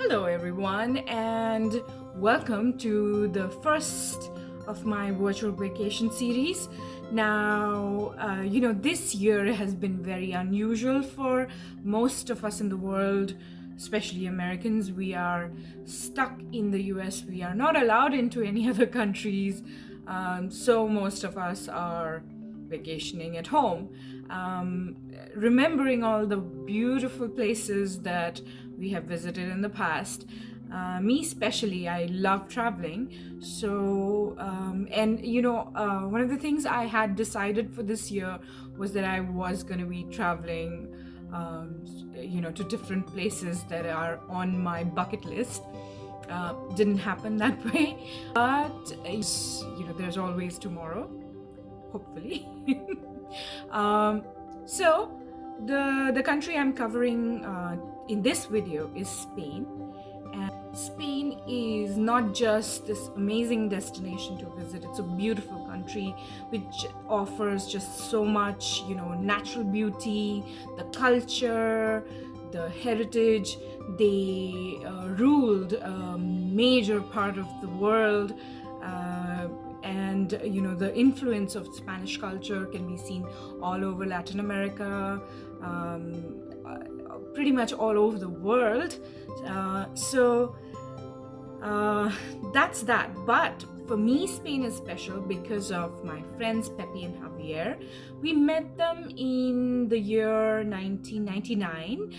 Hello, everyone, and welcome to the first of my virtual vacation series. Now, this year has been very unusual for most of us in the world, especially Americans. We are stuck in the US, we are not allowed into any other countries, so most of us are vacationing at home, remembering all the beautiful places that we have visited in the past. Me especially, I love traveling. One of the things I had decided for this year was that I was going to be traveling, to different places that are on my bucket list. Didn't happen that way, but there's always tomorrow, hopefully. um, so the country I'm covering in this video is Spain. And Spain is not just this amazing destination to visit, it's a beautiful country which offers just so much, natural beauty, the culture, the heritage. They ruled a major part of the world, and the influence of Spanish culture can be seen all over Latin America, pretty much all over the world. That's that. But for me, Spain is special because of my friends Pepe and Javier. We met them in the year 1999,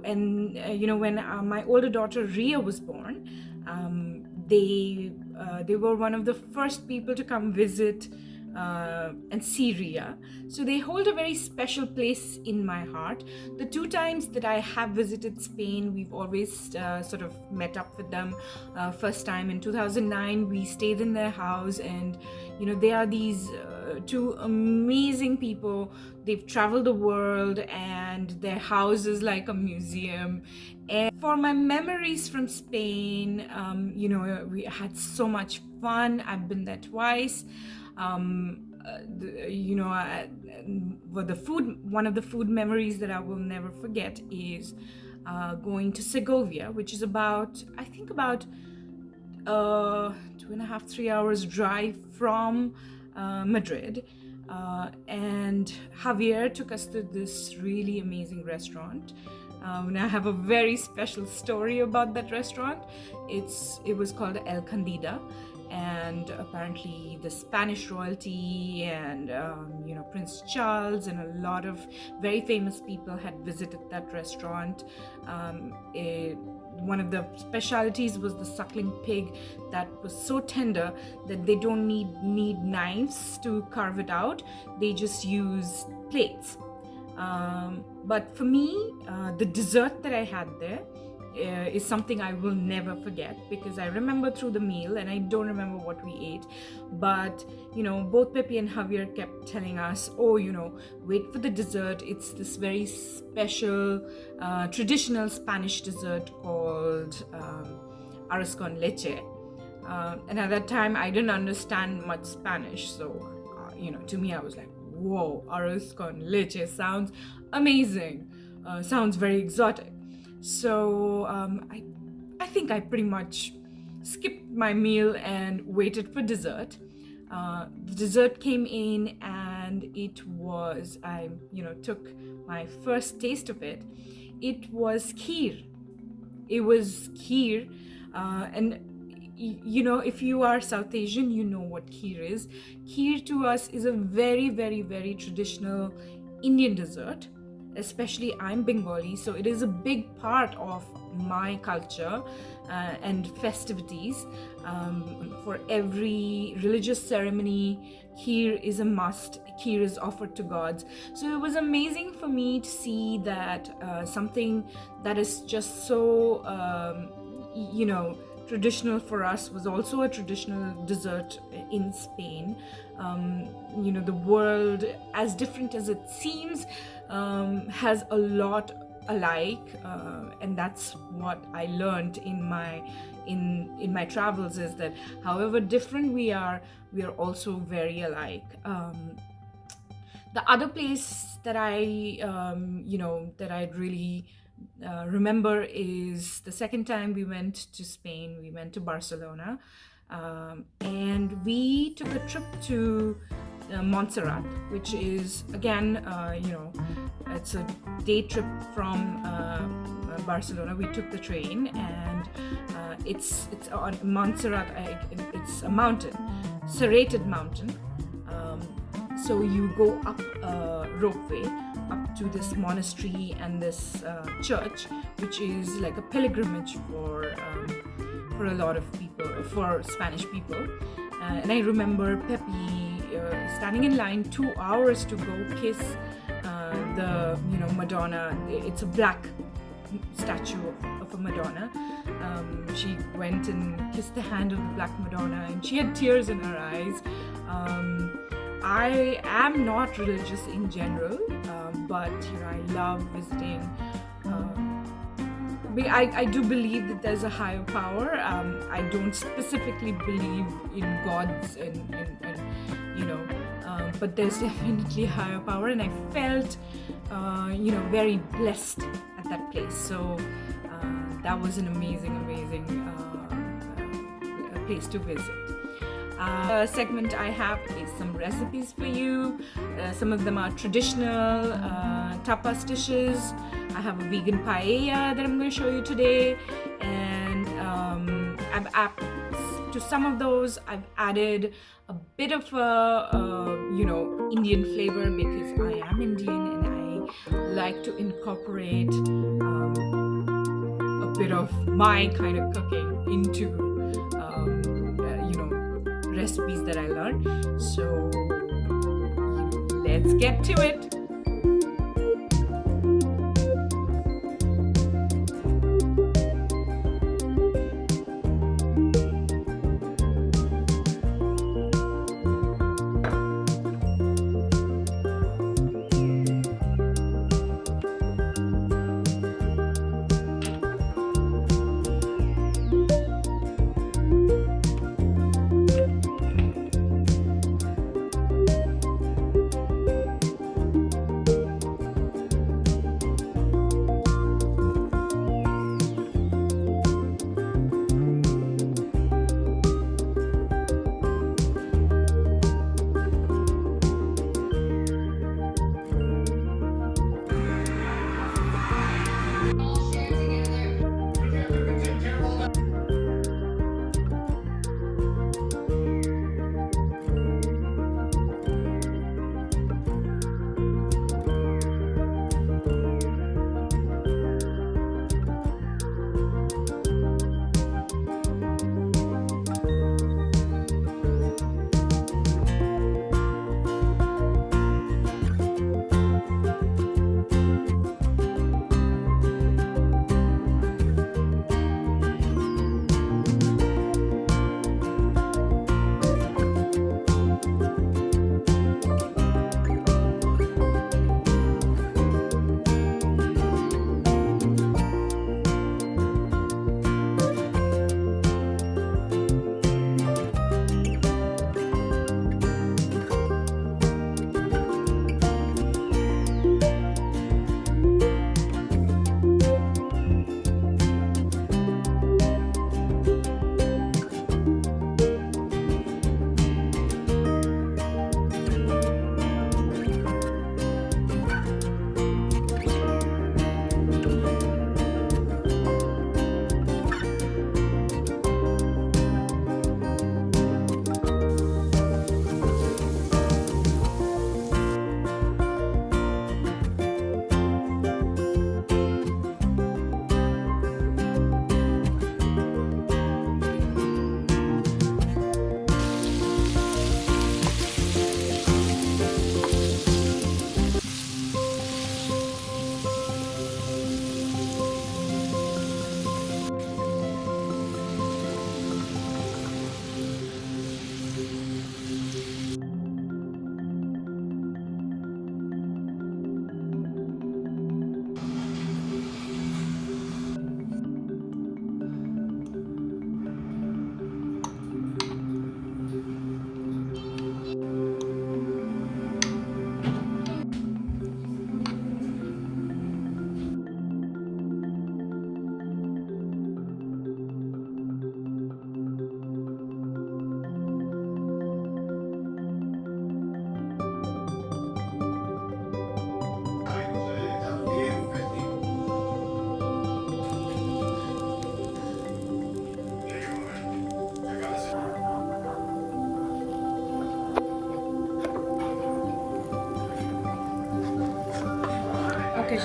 and when my older daughter Ria was born. They were one of the first people to come visit and see Ria. So they hold a very special place in my heart. The two times that I have visited Spain, we've always sort of met up with them. First time in 2009, we stayed in their house, and they are these two amazing people. They've traveled the world, and their house is like a museum. And for my memories from Spain, we had so much fun. I've been there twice. One of the food memories that I will never forget is going to Segovia, which is about 2.5, 3 hours drive from Madrid. And Javier took us to this really amazing restaurant. And I have a very special story about that restaurant. It was called El Candida, and apparently the Spanish royalty and Prince Charles and a lot of very famous people had visited that restaurant. One of the specialities was the suckling pig that was so tender that they don't need knives to carve it out. They just use plates. But for me, the dessert that I had there is something I will never forget, because I remember through the meal and I don't remember what we ate, but both Pepe and Javier kept telling us, wait for the dessert. It's this very special traditional Spanish dessert called arroz con leche, and at that time I didn't understand much Spanish, so to me I was like, whoa, arroz con leche sounds amazing, sounds very exotic. So I think I pretty much skipped my meal and waited for dessert. The dessert came in, and I took my first taste of it. It was kheer. And if you are South Asian, you know what kheer is. Kheer to us is a very, very, very traditional Indian dessert. Especially I'm Bengali, so it is a big part of my culture and festivities. For every religious ceremony, kheer is a must. Kheer is offered to gods. So it was amazing for me to see that something that is just so traditional for us was also a traditional dessert in Spain. The world, as different as it seems, has a lot alike, and that's what I learned in my travels, is that however different we are also very alike. The other place that I'd really remember is the second time we went to Spain. We went to Barcelona, and we took a trip to Montserrat, which is again, it's a day trip from Barcelona. We took the train, and it's on Montserrat. It's a mountain, serrated mountain. So you go up a ropeway up to this monastery and this church, which is like a pilgrimage for a lot of people, for Spanish people. And I remember Pepe standing in line 2 hours to go kiss the Madonna. It's a black statue of a Madonna. She went and kissed the hand of the Black Madonna, and she had tears in her eyes. I am not religious in general, but I love visiting. I do believe that there's a higher power. I don't specifically believe in gods but there's definitely a higher power, and I felt very blessed at that place. So that was an amazing place to visit. Segment I have is some recipes for you. Some of them are traditional tapas dishes. I have a vegan paella that I'm going to show you today, and to some of those I've added a bit of Indian flavor, because I am Indian and I like to incorporate a bit of my kind of cooking into recipes that I learned. So let's get to it.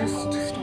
just stop.